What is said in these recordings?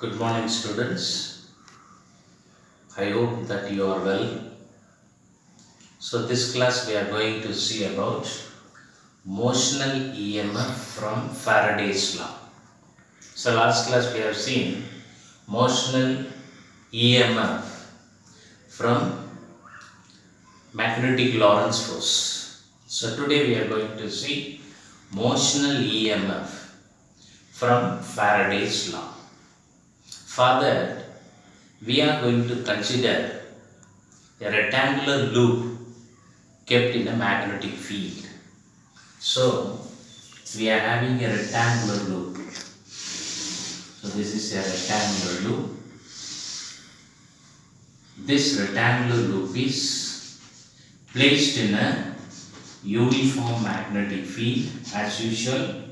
Good morning, students. I hope that you are well. So, this class we are going to see about motional EMF from Faraday's law. So, last class we have seen motional EMF from magnetic Lorentz force. So, today we are going to see motional EMF from Faraday's law. For that, we are going to consider a rectangular loop kept in a magnetic field. So, we are having a rectangular loop. So, this is a rectangular loop. This rectangular loop is placed in a uniform magnetic field. As usual,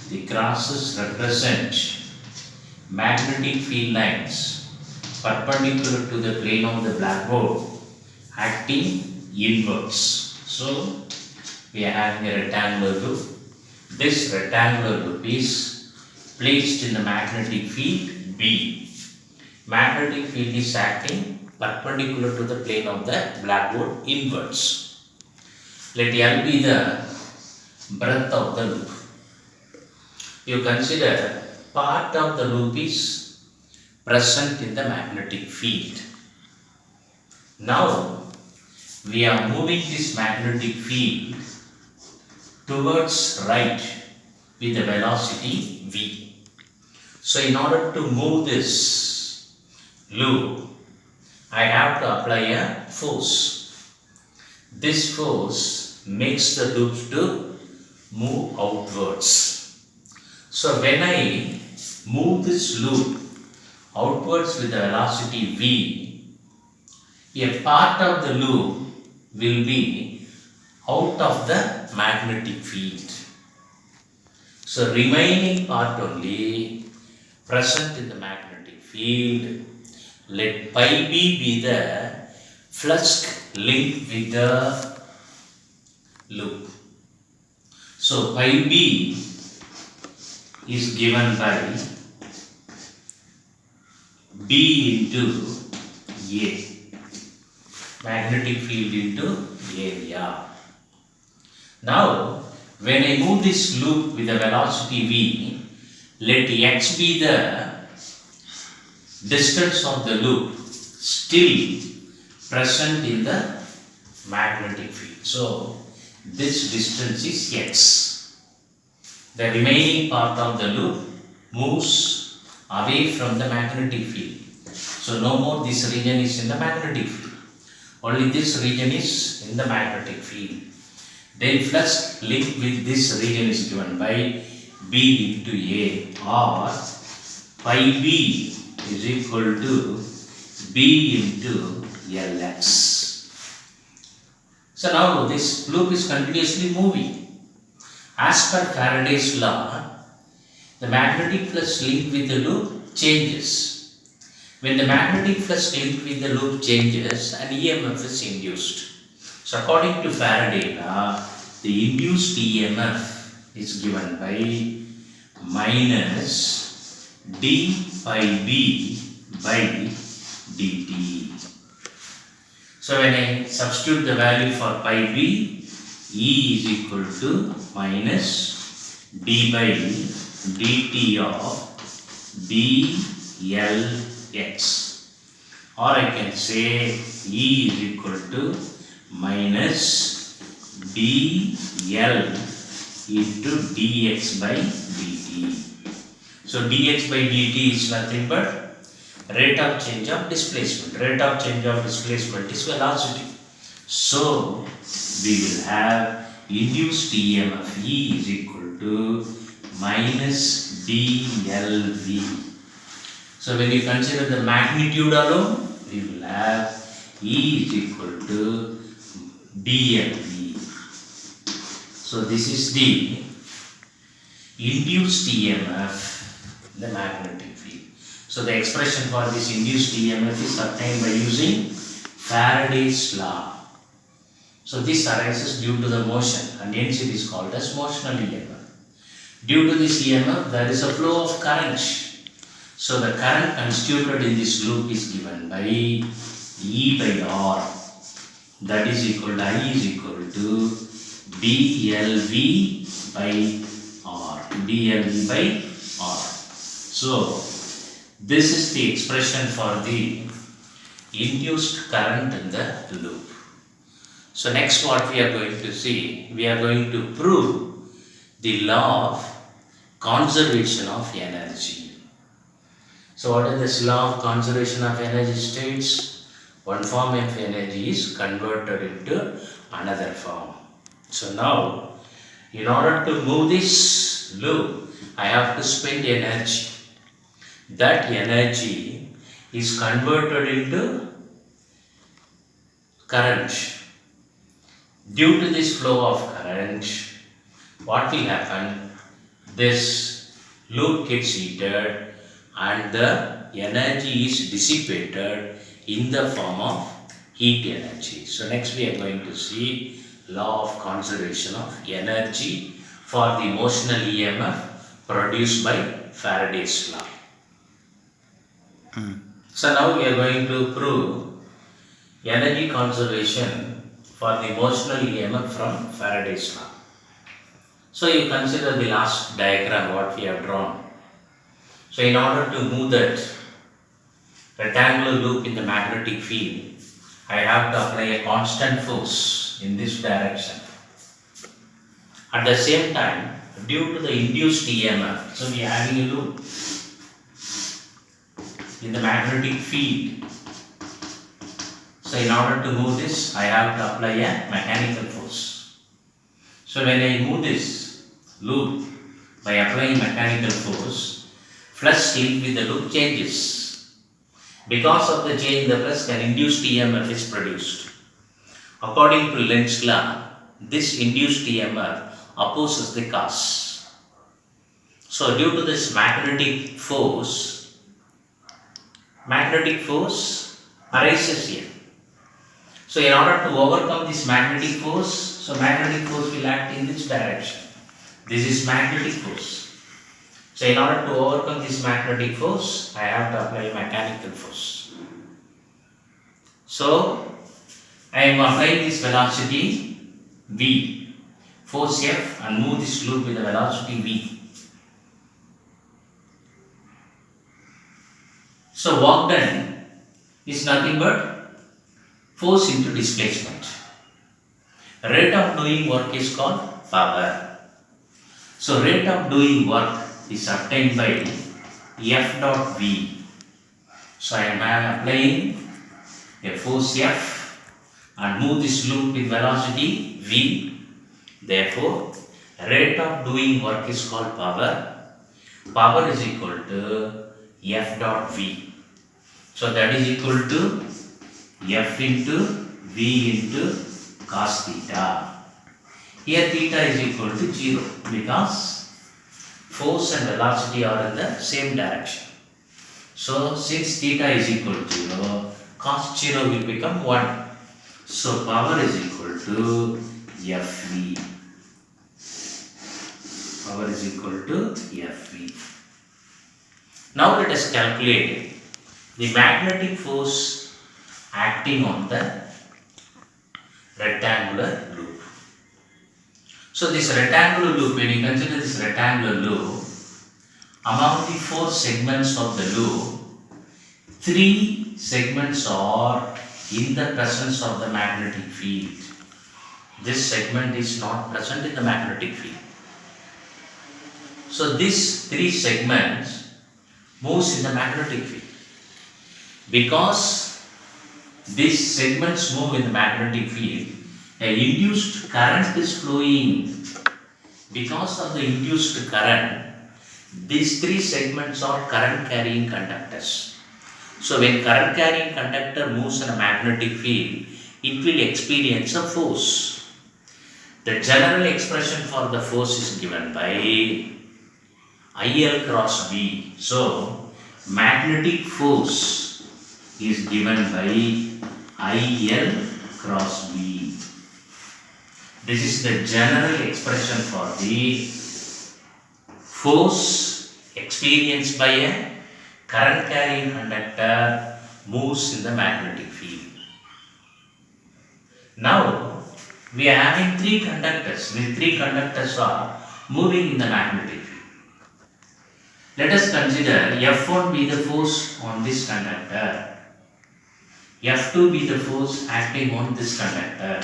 the crosses represent magnetic field lines perpendicular to the plane of the blackboard acting inwards. So, we are having a rectangular loop. This rectangular loop is placed in the magnetic field B. Magnetic field is acting perpendicular to the plane of the blackboard inwards. Let L be the breadth of the loop. You consider part of the loop is present in the magnetic field. Now, we are moving this magnetic field towards right with the velocity v. So, in order to move this loop, I have to apply a force. This force makes the loop to move outwards. So, when I move this loop outwards with the velocity v, a part of the loop will be out of the magnetic field. So, remaining part only present in the magnetic field. Let pi b be the flux linked with the loop. So, pi b is given by B into A, magnetic field into area. Now, when I move this loop with the velocity v, let x be the distance of the loop still present in the magnetic field. So, this distance is x. The remaining part of the loop moves away from the magnetic field. So, no more this region is in the magnetic field. Only this region is in the magnetic field. Then flux linked with this region is given by B into A, or pi B is equal to B into Lx. So, now this loop is continuously moving. As per Faraday's law, the magnetic flux linked with the loop changes. When the magnetic flux linked with the loop changes, an EMF is induced. So, according to Faraday law, the induced EMF is given by minus d pi b by dt. So, when I substitute the value for pi b, E is equal to minus d by dt of dlx, or I can say E is equal to minus dl into dx by dt. So, dx by dt is nothing but rate of change of displacement. Rate of change of displacement is velocity. So, we will have induced EMF E is equal to minus dLV. So, when you consider the magnitude alone, we will have E is equal to dLV. So, this is the induced EMF in the magnetic field. So, the expression for this induced EMF is obtained by using Faraday's law. So, this arises due to the motion, and hence it is called as motional EMF. Due to this EMF, there is a flow of current. So the current constituted in this loop is given by E by R, that is equal to I is equal to BLV by R. BLV by R. So this is the expression for the induced current in the loop. So next what we are going to see, we are going to prove the law of conservation of energy. So what is this law of conservation of energy states? One form of energy is converted into another form. So now, in order to move this loop, I have to spend energy. That energy is converted into current. Due to this flow of current, what will happen? This loop gets heated and the energy is dissipated in the form of heat energy. So next we are going to see law of conservation of energy for the motional EMF produced by Faraday's law. So now we are going to prove energy conservation for the motional EMF from Faraday's law. So you consider the last diagram what we have drawn. So in order to move that rectangular loop in the magnetic field, I have to apply a constant force in this direction. At the same time, due to the induced EMF, so we are having a loop in the magnetic field. So in order to move this, I have to apply a mechanical force. So when I move this loop by applying mechanical force, flux linked with the loop changes. Because of the change in the flux, an induced EMF is produced. According to Lenz's law, this induced EMF opposes the cause. So due to this magnetic force arises here. So in order to overcome this magnetic force, so magnetic force will act in this direction. This is magnetic force. So in order to overcome this magnetic force, I have to apply mechanical force. So I am applying this velocity V, force F, and move this loop with the velocity V. So work done is nothing but force into displacement. Rate of doing work is called power. So rate of doing work is obtained by F dot V. So I am applying a force F and move this loop with velocity V. Therefore, rate of doing work is called power. Power is equal to F dot V. So that is equal to F into V into cos theta. Here theta is equal to 0 because force and velocity are in the same direction. So since theta is equal to 0, cos 0 will become 1. So power is equal to Fv. Power is equal to Fv. Now let us calculate the magnetic force acting on the rectangular loop. So this rectangular loop, when you consider this rectangular loop, among the 4 segments of the loop, 3 segments are in the presence of the magnetic field. This segment is not present in the magnetic field. So these 3 segments moves in the magnetic field. Because these segments move in the magnetic field, an induced current is flowing. Because of the induced current, these 3 segments are current carrying conductors. So when current carrying conductor moves in a magnetic field, it will experience a force. The general expression for the force is given by IL cross B. So magnetic force is given by IL cross B. This is the general expression for the force experienced by a current carrying conductor moves in the magnetic field. Now we are having three conductors. The three conductors are moving in the magnetic field. Let us consider F1 be the force on this conductor, F2 be the force acting on this conductor,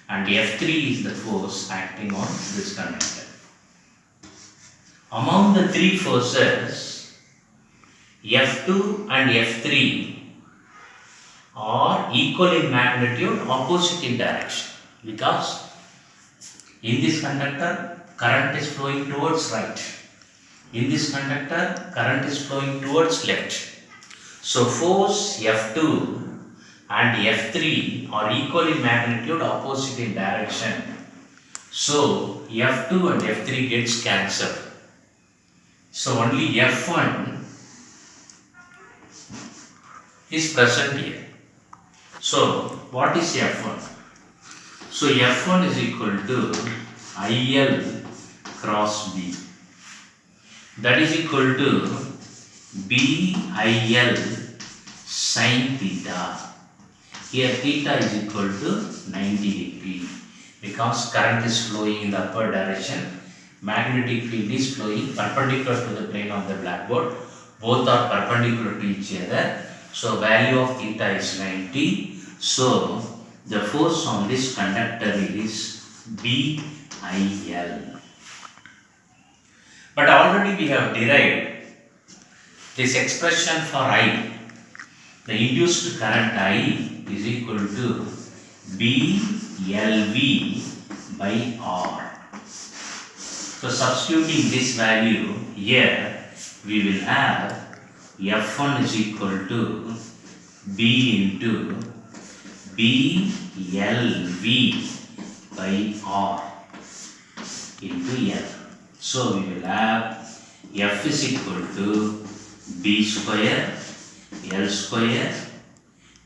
and F3 is the force acting on this conductor. Among the three forces, F2 and F3 are equal in magnitude, opposite in direction, because in this conductor current is flowing towards right, in this conductor current is flowing towards left. So force F2 and F3 are equal in magnitude, opposite in direction. So F2 and F3 gets cancelled. So only F1 is present here. So what is F1? So F1 is equal to IL cross B. That is equal to BIL sin theta. Here theta is equal to 90 degree because current is flowing in the upward direction. Magnetic field is flowing perpendicular to the plane of the blackboard. Both are perpendicular to each other. So value of theta is 90. So the force on this conductor is BIL. But already we have derived this expression for I. The induced current I is equal to BLV by R. So substituting this value here, we will have F1 is equal to B into BLV by R into L. So we will have F is equal to B square L square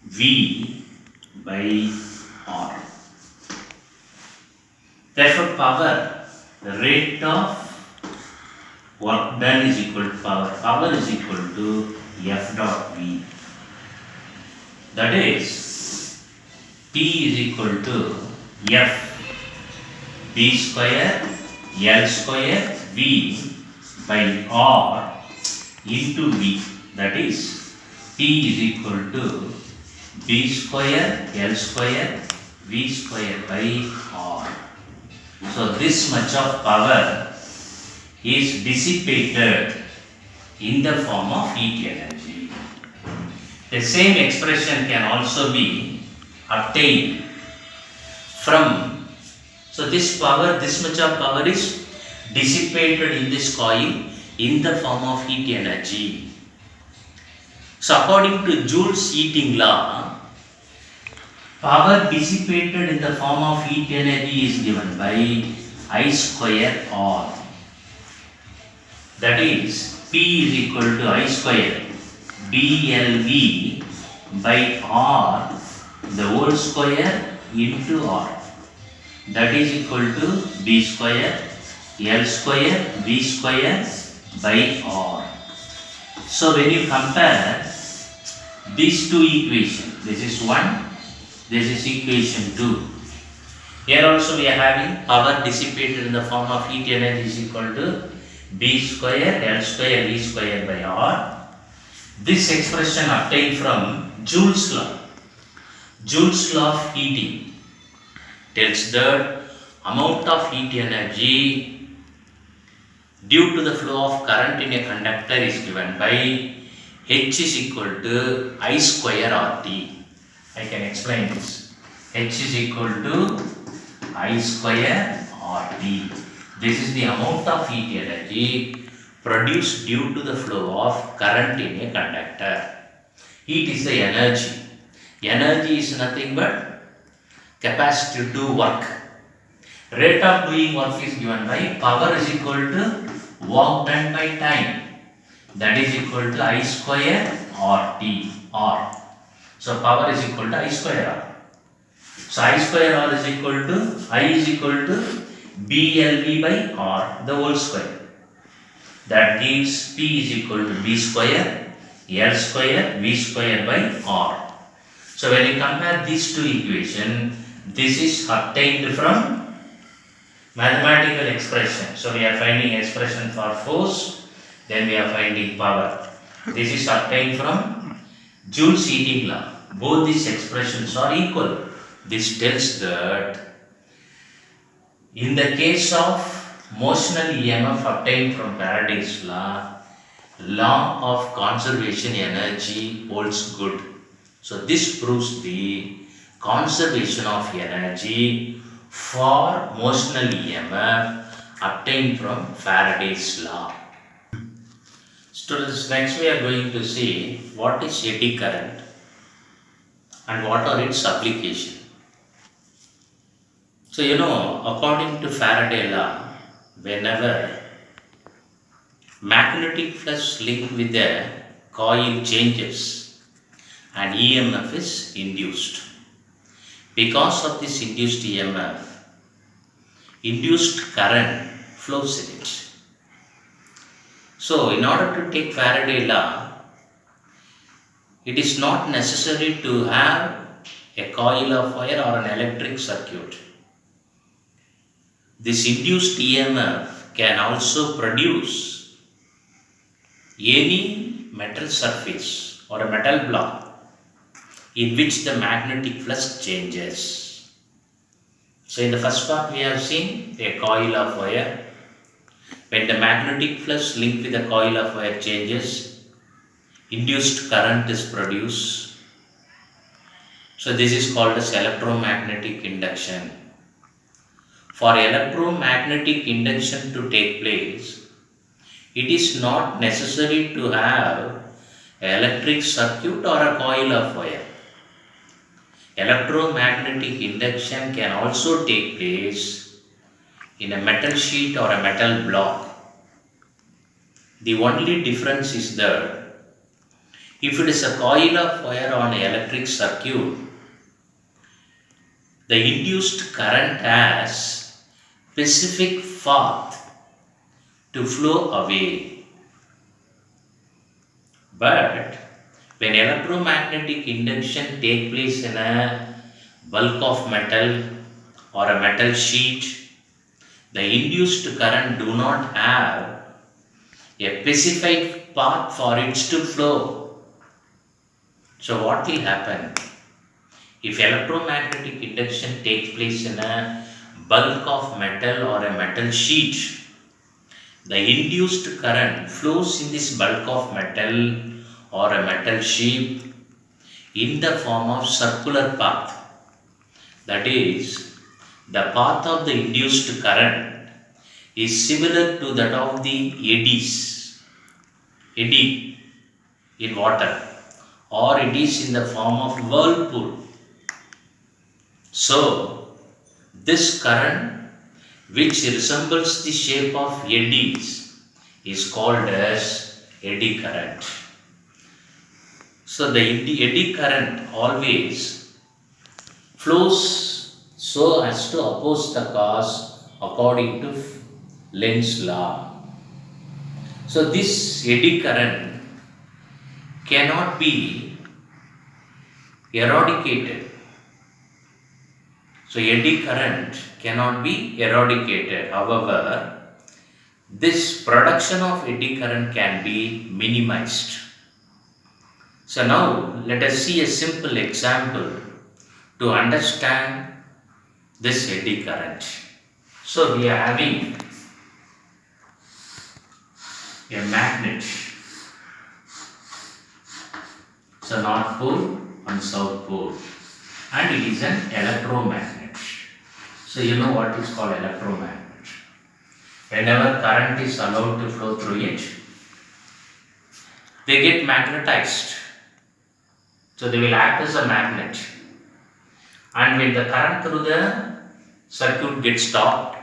V by R. Therefore power, the rate of work done is equal to power. Power is equal to F dot V. That is P is equal to F B square L square V by R into V. That is P is equal to B square L square V square by R. So this much of power is dissipated in the form of heat energy. The same expression can also be obtained from, so this power, this much of power is dissipated in this coil in the form of heat energy. So according to Joule's heating law, power dissipated in the form of heat energy is given by I square R. That is P is equal to I square BLV by R the whole square into R. That is equal to B square L square V square by R. So when you compare these two equations, this is 1, this is equation 2. Here also we are having power dissipated in the form of heat energy is equal to B square L square V square by R. This expression obtained from Joule's law. Joule's law of heating tells that amount of heat energy due to the flow of current in a conductor is given by H is equal to I square RT. I can explain this. H is equal to I square RT. This is the amount of heat energy produced due to the flow of current in a conductor. Heat is the energy. Energy is nothing but capacity to do work. Rate of doing work is given by power is equal to work done by time. That is equal to I square RT R. So power is equal to I square R. So I square R is equal to I is equal to BLV by R the whole square. That gives P is equal to B square L square V square by R. So when you compare these two equations, this is obtained from mathematical expression. So we are finding expression for force, then we are finding power. This is obtained from Joule's heating law. Both these expressions are equal. This tells that in the case of motional EMF obtained from Faraday's law of conservation energy holds good. So this proves the conservation of energy for motional EMF obtained from Faraday's law. Students, next we are going to see what is eddy current and what are its applications. So according to Faraday law, whenever magnetic flux linked with a coil changes and EMF is induced. Because of this induced EMF, induced current flows in it. So in order to take Faraday law, it is not necessary to have a coil of wire or an electric circuit. This induced EMF can also produce any metal surface or a metal block in which the magnetic flux changes. So in the first part we have seen a coil of wire. When the magnetic flux linked with the coil of wire changes, induced current is produced. So this is called as electromagnetic induction. For electromagnetic induction to take place, it is not necessary to have an electric circuit or a coil of wire. Electromagnetic induction can also take place in a metal sheet or a metal block. The only difference is that if it is a coil of wire on an electric circuit, the induced current has specific path to flow away. But when electromagnetic induction takes place in a bulk of metal or a metal sheet, the induced current do not have a specific path for it to flow. So what will happen? If electromagnetic induction takes place in a bulk of metal or a metal sheet, the induced current flows in this bulk of metal or a metal sheet in the form of circular path. That is, the path of the induced current is similar to that of the eddy in water, or it is in the form of whirlpool. So this current, which resembles the shape of eddies, is called as eddy current. So the eddy current always flows so as to oppose the cause according to Lenz's law. So this eddy current cannot be eradicated. So eddy current cannot be eradicated. However, this production of eddy current can be minimized. So now let us see a simple example to understand this eddy current. So we are having a magnet. So North Pole and South Pole, and it is an electromagnet. So you know what is called electromagnet. Whenever current is allowed to flow through it, they get magnetized. So they will act as a magnet. And when the current through the circuit gets stopped,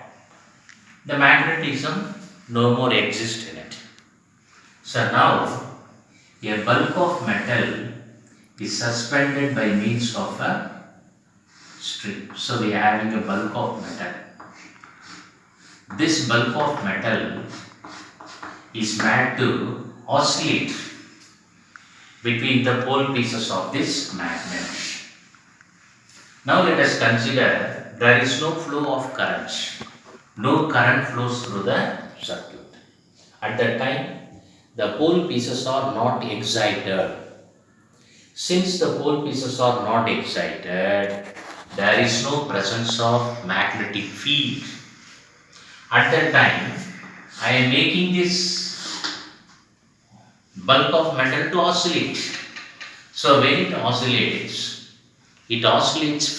the magnetism no more exists in it. So now a bulk of metal is suspended by means of a string. So we are having a bulk of metal. This bulk of metal is made to oscillate between the pole pieces of this magnet. Now let us consider there is no flow of current. No current flows through the circuit. At that time, the pole pieces are not excited. Since the pole pieces are not excited, there is no presence of magnetic field. At that time, I am making this bulk of metal to oscillate. So when it oscillates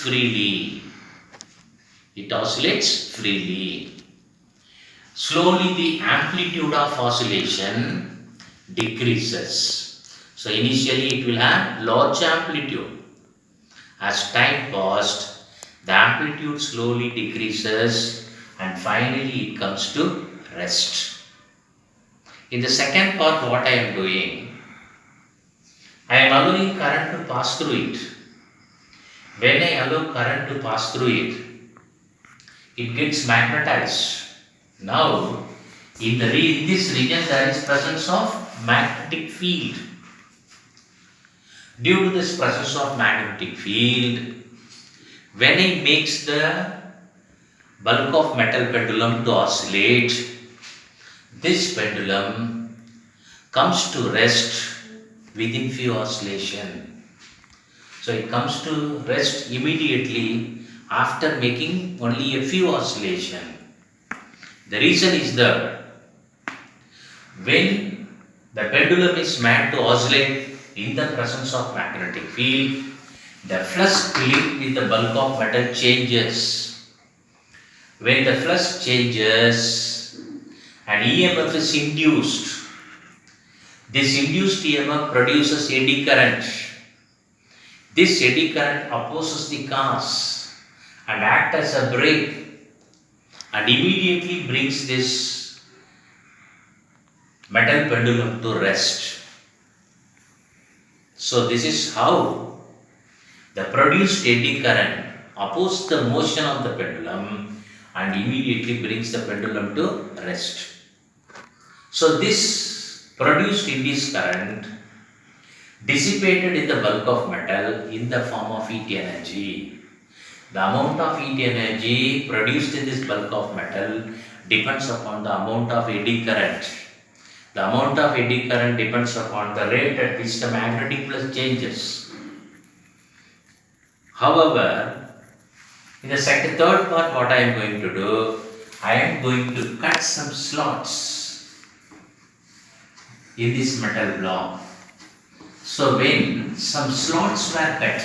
freely. It oscillates freely. Slowly the amplitude of oscillation decreases. So initially it will have large amplitude. As time passed, the amplitude slowly decreases and finally it comes to rest. In the second part, what I am doing, I am allowing current to pass through it. When I allow current to pass through it, it gets magnetized. Now, in this region there is presence of magnetic field. Due to this presence of magnetic field, when it makes the bulk of metal pendulum to oscillate, this pendulum comes to rest within few oscillation. So it comes to rest immediately after making only a few oscillation. The reason is that when the pendulum is made to oscillate in the presence of magnetic field, the flux linked with the bulk of metal changes. When the flux changes, an EMF is induced. This induced EMF produces eddy current. This eddy current opposes the cause and acts as a brake and immediately brings this metal pendulum to rest. So this is how the produced eddy current opposes the motion of the pendulum and immediately brings the pendulum to rest. So this produced induced current dissipated in the bulk of metal in the form of heat energy. The amount of heat energy produced in this bulk of metal depends upon the amount of eddy current. The amount of eddy current depends upon the rate at which the magnetic flux changes. However, in the third part, what I am going to do, I am going to cut some slots in this metal block. So when some slots were cut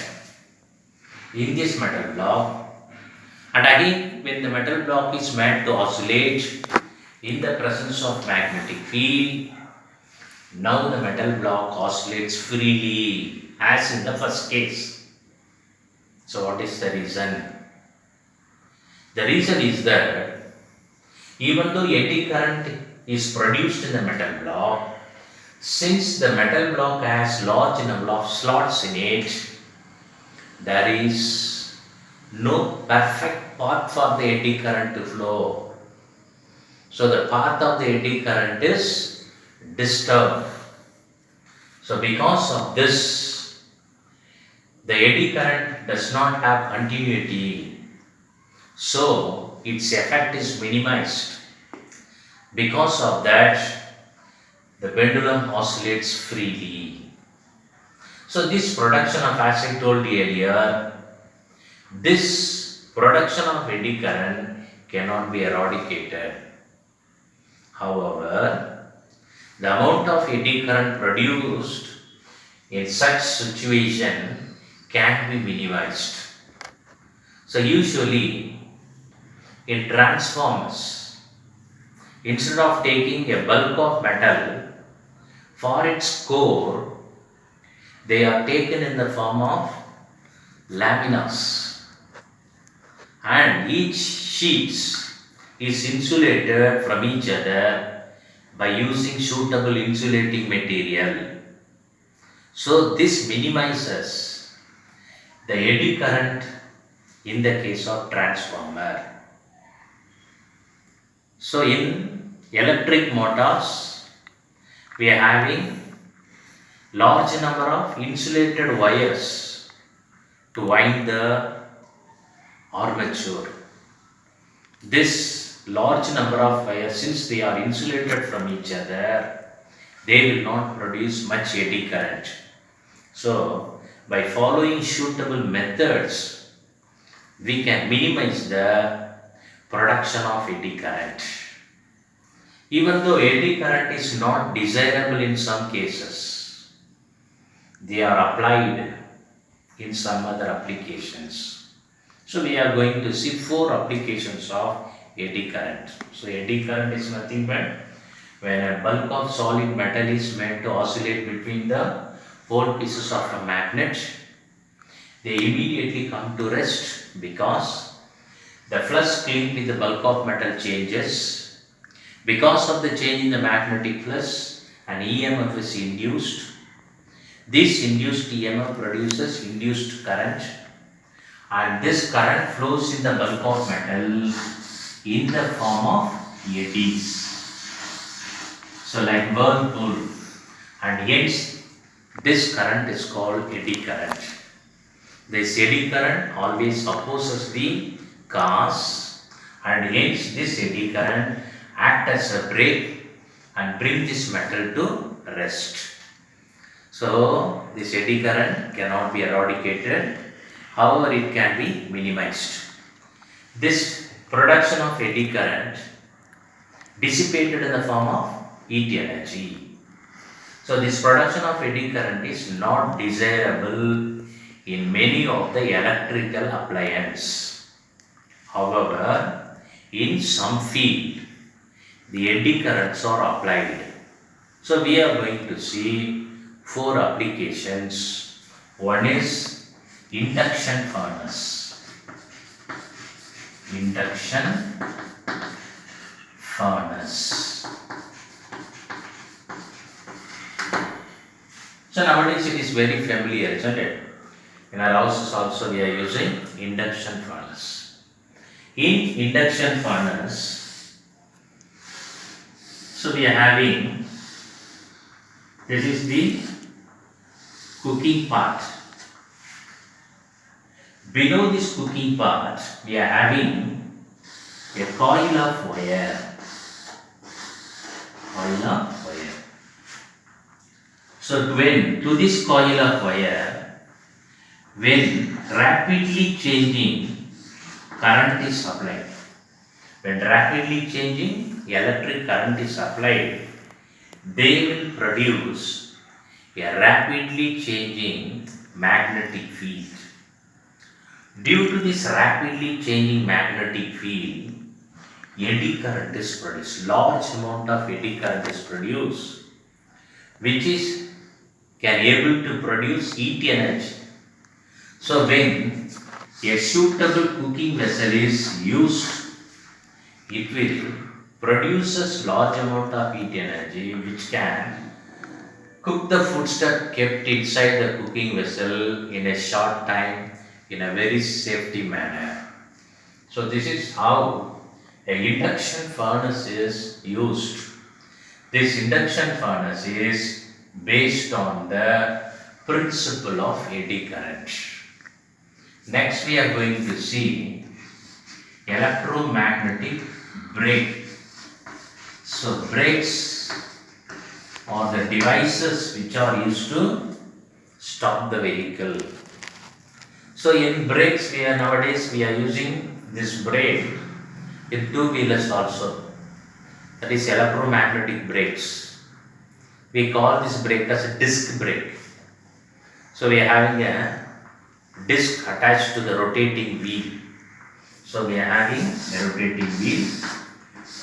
in this metal block, and again when the metal block is made to oscillate in the presence of magnetic field, now the metal block oscillates freely as in the first case. So what is the reason? The reason is that even though eddy current is produced in the metal block, since the metal block has large number of slots in it, there is no perfect path for the eddy current to flow. So the path of the eddy current is disturbed. So because of this, the eddy current does not have continuity. So its effect is minimized. Because of that, the pendulum oscillates freely. So this production of, as I told you earlier, this production of eddy current cannot be eradicated. However, the amount of eddy current produced in such situation can be minimized. So usually in transformers, instead of taking a bulk of metal for its core, they are taken in the form of laminas, and each sheets is insulated from each other by using suitable insulating material. So this minimizes the eddy current in the case of transformer. So in electric motors, we are having large number of insulated wires to wind the armature. This large number of wires, since they are insulated from each other, they will not produce much eddy current. So, by following suitable methods, we can minimize the production of eddy current. Even though eddy current is not desirable in some cases, they are applied in some other applications. So we are going to see 4 applications of eddy current. So eddy current is nothing but when a bulk of solid metal is made to oscillate between the pole pieces of a magnet, they immediately come to rest because the flux linked with the bulk of metal changes. Because of the change in the magnetic flux, an EMF is induced. This induced EMF produces induced current, and this current flows in the bulk of metal in the form of eddies. So like whirlpool, and hence this current is called eddy current. This eddy current always opposes the cause, and hence this eddy current act as a brake and bring this metal to rest. So this eddy current cannot be eradicated, however it can be minimized. This production of eddy current dissipated in the form of heat energy. So this production of eddy current is not desirable in many of the electrical appliances. However, in some field, the eddy currents are applied. So we are going to see 4 applications. One is induction furnace. Induction furnace. So nowadays it is very familiar, isn't it? In our houses also we are using induction furnace. In induction furnace, so we are having, this is the cooking part. Below this cooking part, we are having a coil of wire. Coil of wire. So when to this coil of wire, when rapidly changing current is applied, when rapidly changing electric current is applied, they will produce a rapidly changing magnetic field. Due to this rapidly changing magnetic field, eddy current is produced. Large amount of eddy current is produced, which is can able to produce heat energy. So when a suitable cooking vessel is used, it will produces large amount of heat energy which can cook the foodstuff kept inside the cooking vessel in a short time in a very safety manner. So this is how a induction furnace is used. This induction furnace is based on the principle of eddy current. Next we are going to see electromagnetic brake. So brakes are the devices which are used to stop the vehicle. So in brakes nowadays we are using this brake in 2-wheelers also. That is electromagnetic brakes. We call this brake as a disc brake. So we are having a disc attached to the rotating wheel. So we are having a rotating wheel.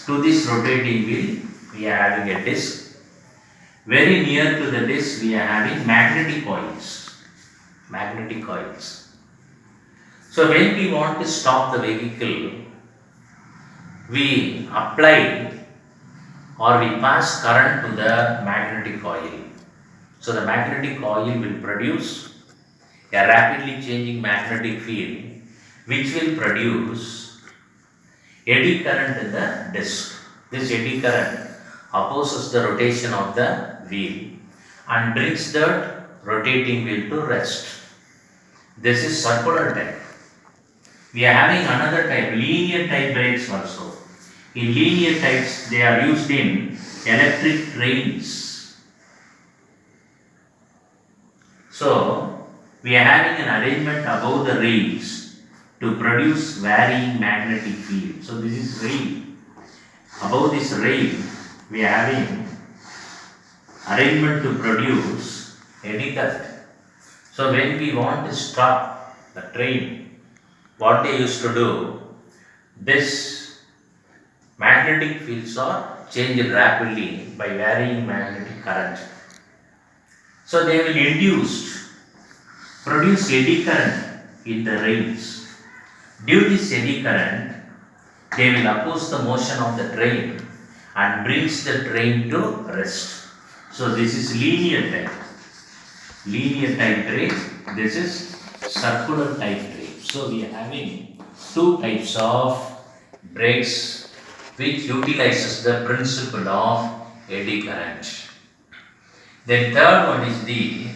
To this rotating wheel, we are having a disc. Very near to the disc, we are having magnetic coils. Magnetic coils. So when we want to stop the vehicle, we apply or we pass current to the magnetic coil. So the magnetic coil will produce a rapidly changing magnetic field which will produce eddy current in the disc. This eddy current opposes the rotation of the wheel, and brings that rotating wheel to rest. This is circular type. We are having another type, linear type brakes also. In linear types, they are used in electric trains. So, we are having an arrangement above the rails to produce varying magnetic field. So, this is rail. Above this rail, we are having arrangement to produce eddy current. So, when we want to stop the train, what they used to do, this magnetic fields are changed rapidly by varying magnetic current. So they will produce eddy current in the rails. Due to this eddy current, they will oppose the motion of the train and brings the train to rest. So this is linear type. Linear type train. This is circular type train. So we are having two types of brakes which utilizes the principle of eddy current. Then third one is the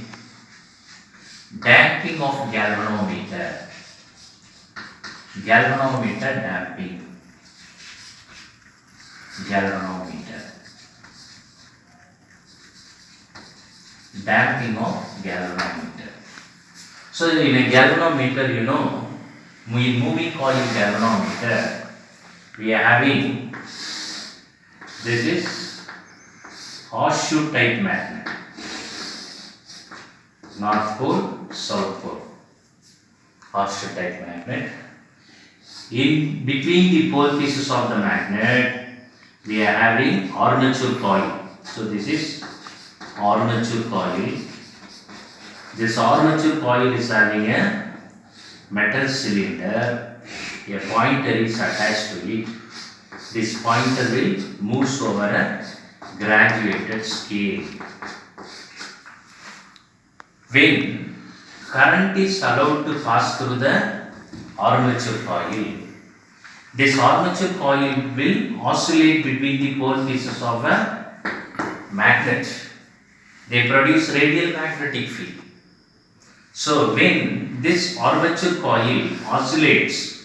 damping of galvanometer. Galvanometer damping. Galvanometer. Damping of galvanometer. So in a galvanometer, you know, in moving coil galvanometer, we are having, this is horseshoe type magnet. North pole, south pole. Horseshoe type magnet. In between the pole pieces of the magnet, we are having armature coil. So this is armature coil. This armature coil is having a metal cylinder. A pointer is attached to it. This pointer will move over a graduated scale. When current is allowed to pass through the armature coil, this armature coil will oscillate between the pole pieces of a magnet. They produce radial magnetic field. So when this armature coil oscillates,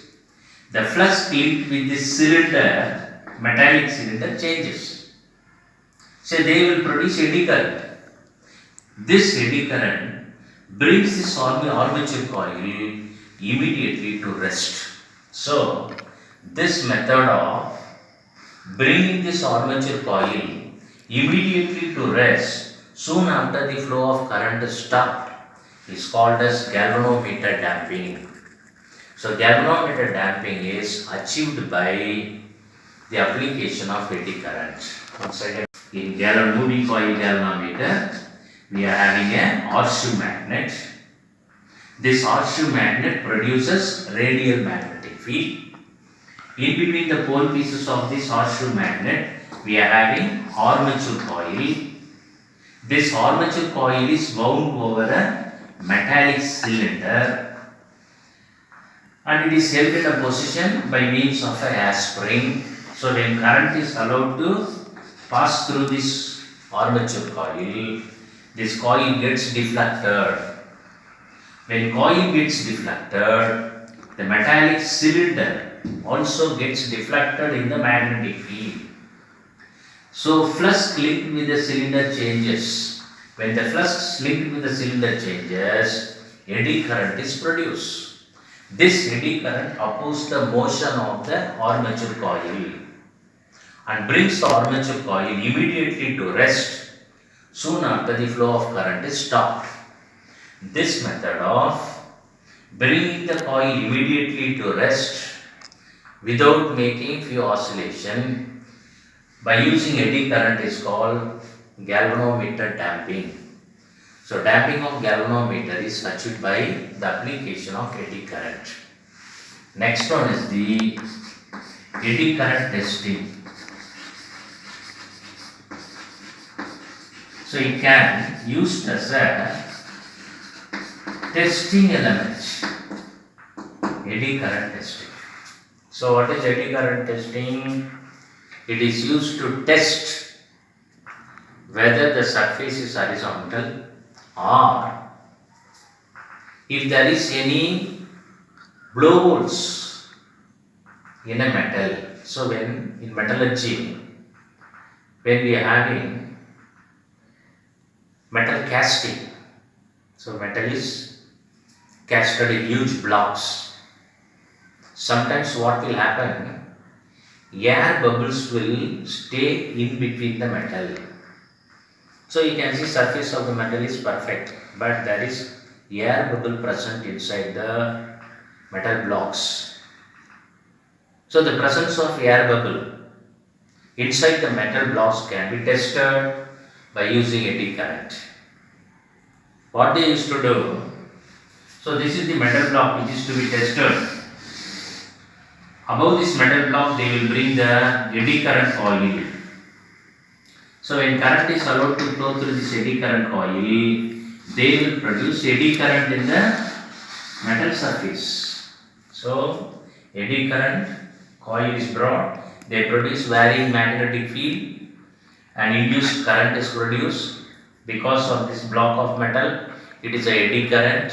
the flux linked with this cylinder, metallic cylinder, changes. So they will produce eddy current. This eddy current brings this armature coil immediately to rest. So this method of bringing this armature coil immediately to rest soon after the flow of current is stopped is called as galvanometer damping. So galvanometer damping is achieved by the application of eddy current. Once again, in moving coil galvanometer, we are having a horseshoe magnet. This horseshoe magnet produces radial magnetic field. In between the pole pieces of this horseshoe magnet, we are having armature coil. This armature coil is wound over a metallic cylinder and it is held in a position by means of a hair spring. So when current is allowed to pass through this armature coil, this coil gets deflected. When coil gets deflected, the metallic cylinder also gets deflected in the magnetic field. So flux linked with the cylinder changes. When the flux linked with the cylinder changes, eddy current is produced. This eddy current opposes the motion of the armature coil and brings the armature coil immediately to rest soon after the flow of current is stopped. This method of bringing the coil immediately to rest without making few oscillation by using eddy current is called galvanometer damping. So damping of galvanometer is achieved by the application of eddy current. Next one is the eddy current testing. So it can used as a testing element. Eddy current testing. So what is eddy current testing? It is used to test whether the surface is horizontal or if there is any blowholes in a metal. So when in metallurgy, when we are having metal casting, so metal is casted in huge blocks. Sometimes what will happen, air bubbles will stay in between the metal. So you can see surface of the metal is perfect, but there is air bubble present inside the metal blocks. So the presence of air bubble inside the metal blocks can be tested by using eddy current. What they used to do, so this is the metal block which is to be tested. Above this metal block they will bring the eddy current coil. So when current is allowed to flow through this eddy current coil, they will produce eddy current in the metal surface. So eddy current coil is brought, they produce varying magnetic field and induced current is produced because of this block of metal. It is a eddy current.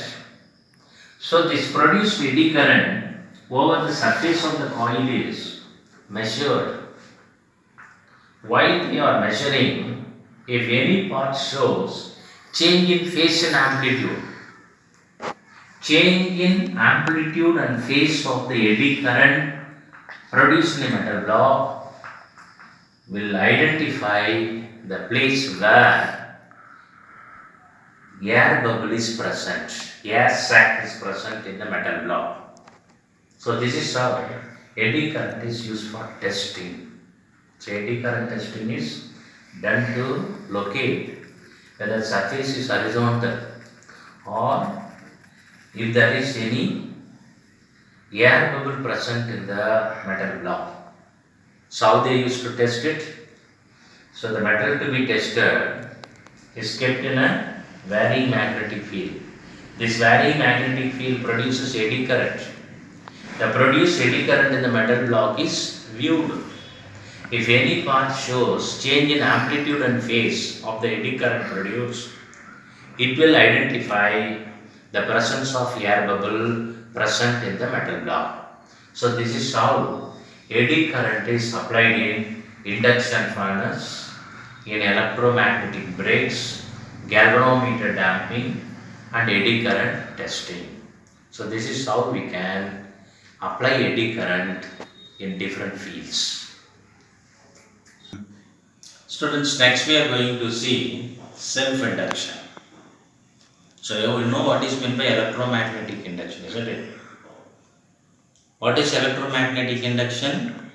So this produced eddy current over the surface of the coil is measured. While we are measuring, if any part shows change in phase and amplitude, change in amplitude and phase of the eddy current produced in a metal block will identify the place where air bubble is present, air sac is present in the metal block. So this is how eddy current is used for testing. So eddy current testing is done to locate whether surface is horizontal or if there is any air bubble present in the metal block. So how they used to test it? So the metal to be tested is kept in a varying magnetic field. This varying magnetic field produces eddy current. The produced eddy current in the metal block is viewed. If any part shows change in amplitude and phase of the eddy current produced, it will identify the presence of air bubble present in the metal block. So this is how eddy current is applied in induction furnace, in electromagnetic brakes, galvanometer damping and eddy current testing. So this is how we can apply eddy current in different fields. Students, next we are going to see self-induction. So you will know what is meant by electromagnetic induction, isn't it? What is electromagnetic induction?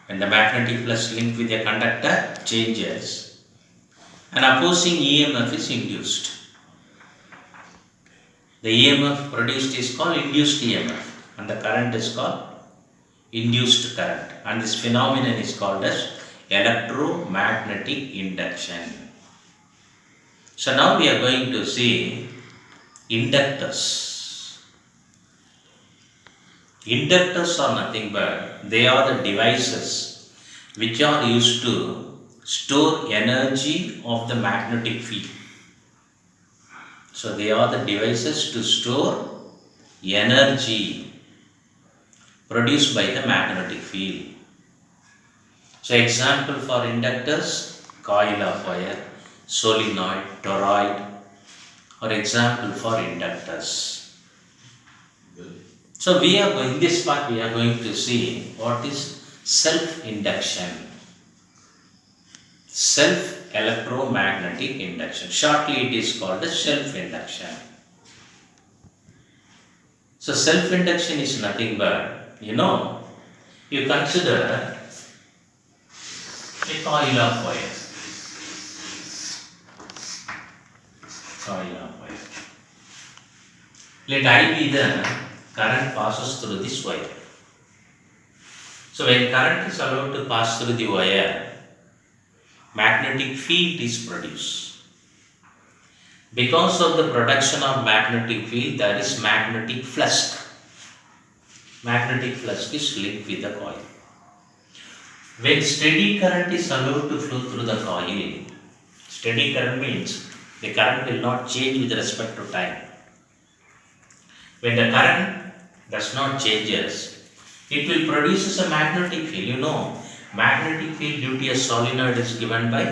When the magnetic flux linked with a conductor changes, an opposing EMF is induced. The EMF produced is called induced EMF and the current is called induced current, and this phenomenon is called as electromagnetic induction. So now we are going to see inductors. Inductors are nothing but they are the devices which are used to store energy of the magnetic field. So they are the devices to store energy produced by the magnetic field. So example for inductors, coil of wire, solenoid, toroid, or example for inductors. So in this part we are going to see what is self-induction. Self-electromagnetic induction. Shortly it is called as self-induction. So self-induction is nothing but, you consider a coil of wire. Coil of wire. Let I be the current passes through this wire. So when current is allowed to pass through the wire, magnetic field is produced. Because of the production of magnetic field, there is magnetic flux. Magnetic flux is linked with the coil. When steady current is allowed to flow through the coil, Steady current means the current will not change with respect to time. When the current does not changes, it will produce a magnetic field. You know, magnetic field due to a solenoid is given by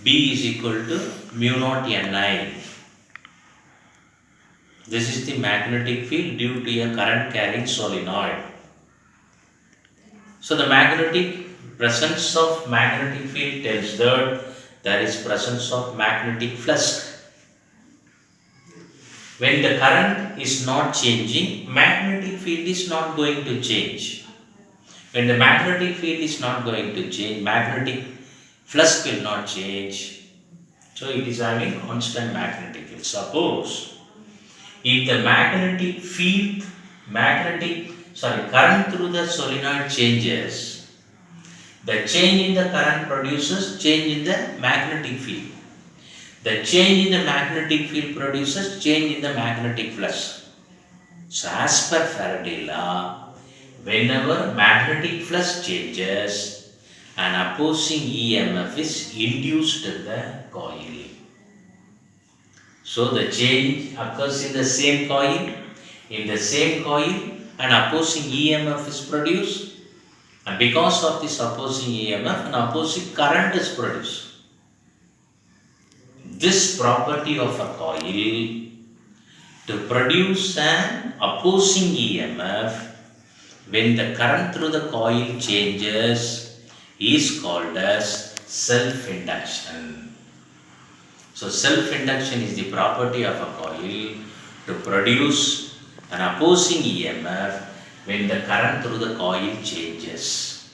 B is equal to mu naught Ni. This is the magnetic field due to a current carrying solenoid. So the presence of magnetic field tells that there is presence of magnetic flux. When the current is not changing, magnetic field is not going to change. When the magnetic field is not going to change, magnetic flux will not change. So it is having constant magnetic field. Suppose if the current through the solenoid changes, the change in the current produces change in the magnetic field. The change in the magnetic field produces change in the magnetic flux. So as per Faraday law, whenever magnetic flux changes, an opposing EMF is induced in the coil. So the change occurs in the same coil. In the same coil, an opposing EMF is produced, and because of this opposing EMF, an opposing current is produced. This property of a coil to produce an opposing EMF when the current through the coil changes is called as self-induction. So self-induction is the property of a coil to produce an opposing EMF when the current through the coil changes.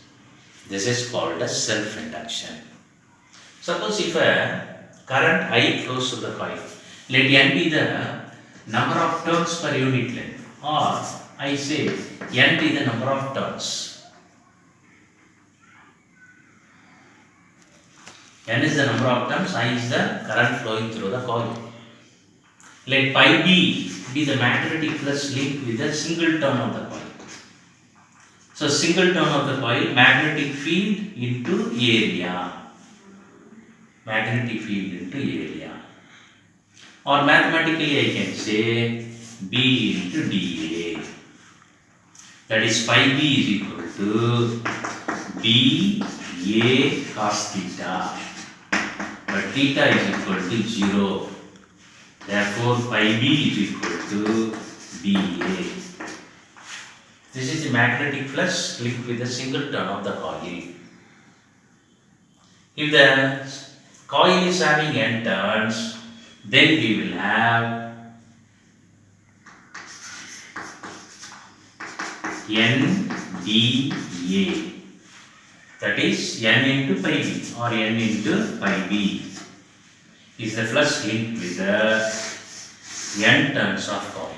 This is called as self-induction. Suppose if a current I flows through the coil, let N be the number of turns per unit length, or I say N be the number of turns. N is the number of turns, I is the current flowing through the coil. Let pi B be the magnetic flux linked with a single turn of the coil. So single turn of the coil, magnetic field into area. Magnetic field into area. Or mathematically I can say B into dA. That is phi B is equal to B A cos theta. But theta is equal to 0. Therefore phi B is equal to BA. This is the magnetic flux linked with a single turn of the coil. If the coil is having n turns, then we will have n dA. That is n into pi b or n into pi b is the flux linked with the n turns of coil.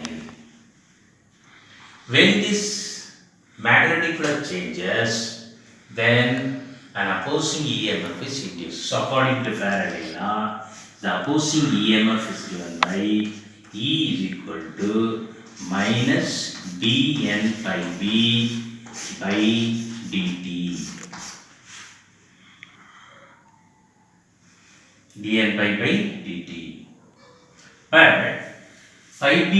When this magnetic flux changes, then an opposing EMF is induced. So according to Faraday law, the opposing EMF is given by E is equal to minus dN pi b by dt. dN pi by dt. But phi b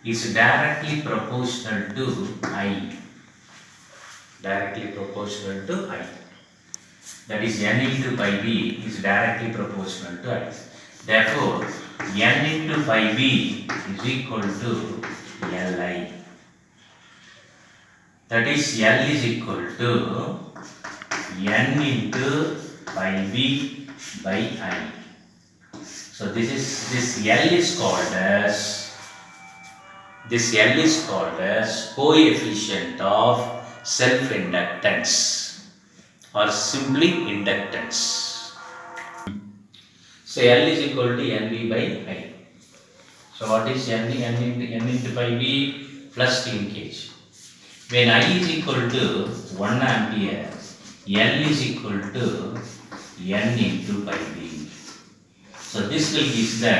is directly proportional to I. Directly proportional to I. That is n into pi b is directly proportional to I. Therefore, n into pi b is equal to Li. That is L is equal to n into pi b by I. So this L is called as coefficient of self-inductance or simply inductance. So L is equal to Nb by I. So what is N into pi b plus linkage. When I is equal to 1 ampere, L is equal to N into pi b. So this will give the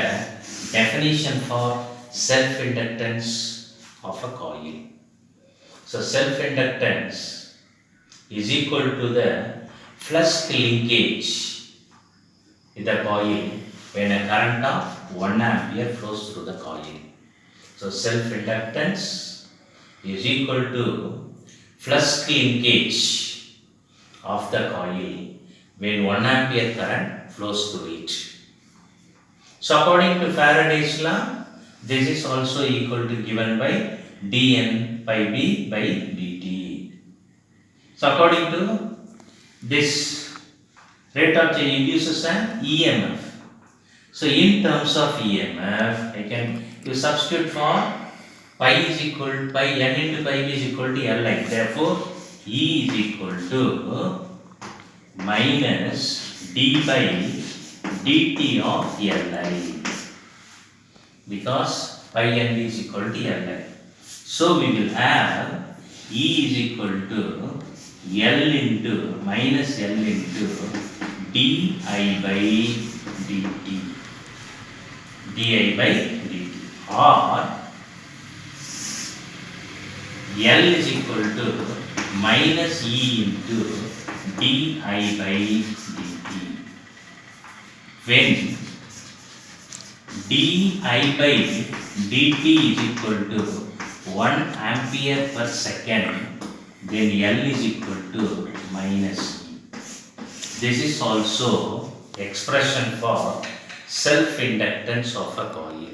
definition for self-inductance of a coil. So self-inductance is equal to the flux linkage in the coil when a current of 1 ampere flows through the coil. So self-inductance is equal to flux linkage of the coil when 1 ampere current flows through it. So according to Faraday's law, this is also equal to given by dN pi b by dt. So according to this, rate of change induces an EMF. So in terms of EMF, you substitute for pi is equal to pi, n into pi b is equal to Li. Therefore, E is equal to minus d by dt of Li, because pi n is equal to Li. So we will have E is equal to L into minus L into di by dt, di by dt, or L is equal to minus E into di by dt. When di by dt is equal to 1 ampere per second, then L is equal to minus E. This is also expression for self-inductance of a coil.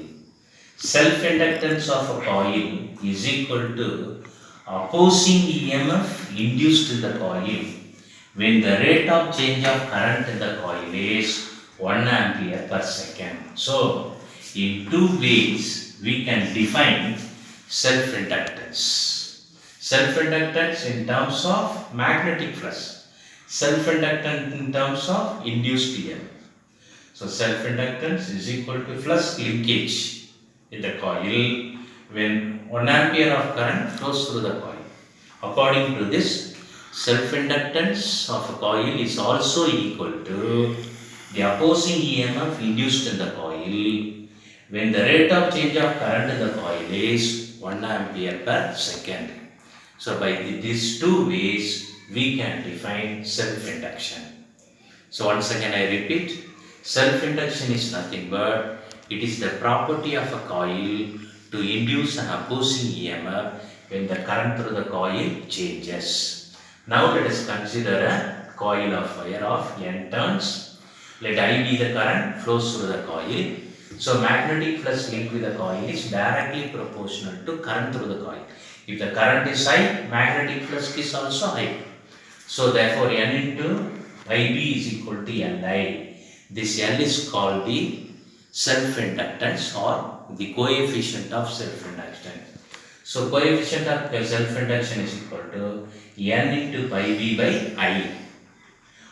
Self-inductance of a coil is equal to opposing EMF induced in the coil when the rate of change of current in the coil is 1 ampere per second. So, in two ways we can define self-inductance. Self-inductance in terms of magnetic flux, self-inductance in terms of induced EMF. So, self-inductance is equal to flux linkage in the coil when 1 ampere of current flows through the coil. According to this, self-inductance of a coil is also equal to the opposing EMF induced in the coil when the rate of change of current in the coil is 1 ampere per second. So by these two ways we can define self-induction. So once again I repeat, self-induction is nothing but it is the property of a coil to induce an opposing EMF when the current through the coil changes. Now let us consider a coil of wire of N turns. Let I be the current flows through the coil. So magnetic flux linked with the coil is directly proportional to current through the coil. If the current is high, magnetic flux is also high. So therefore N into Ib is equal to Li. This L is called the self-inductance or the coefficient of self-inductance. So coefficient of self-induction is equal to N into pi b by I.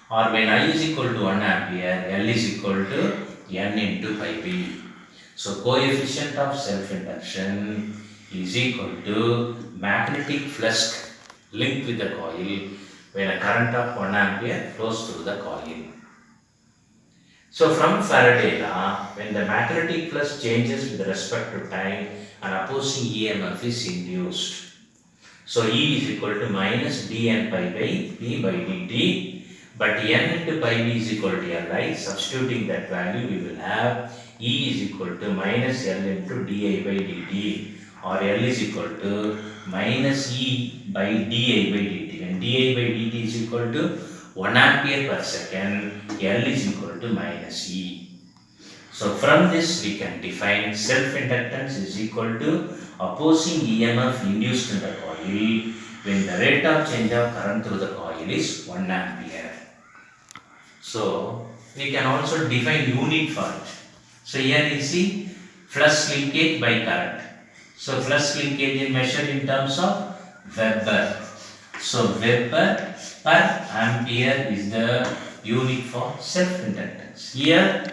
Or when I is equal to 1 ampere, L is equal to N into pi b. So coefficient of self-induction is equal to magnetic flux linked with the coil when a current of 1 ampere flows through the coil. So from Faraday law, when the magnetic flux changes with respect to time, an opposing EMF is induced. So E is equal to minus dN pi by p by dt, but N into pi b is equal to Li. Substituting that value, we will have E is equal to minus L into di by dt, or L is equal to minus E by di by dt. When di by dt is equal to 1 ampere per second, L is equal to minus E. So from this we can define self-inductance is equal to opposing EMF induced in the coil when the rate of change of current through the coil is 1 ampere. So we can also define unit for it. So here you see flux linkage by current. So flux linkage is measured in terms of Weber. So Weber per ampere is the unit for self-inductance. Here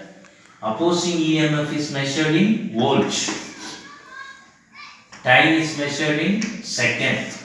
opposing EMF is measured in volts. Time is measured in second.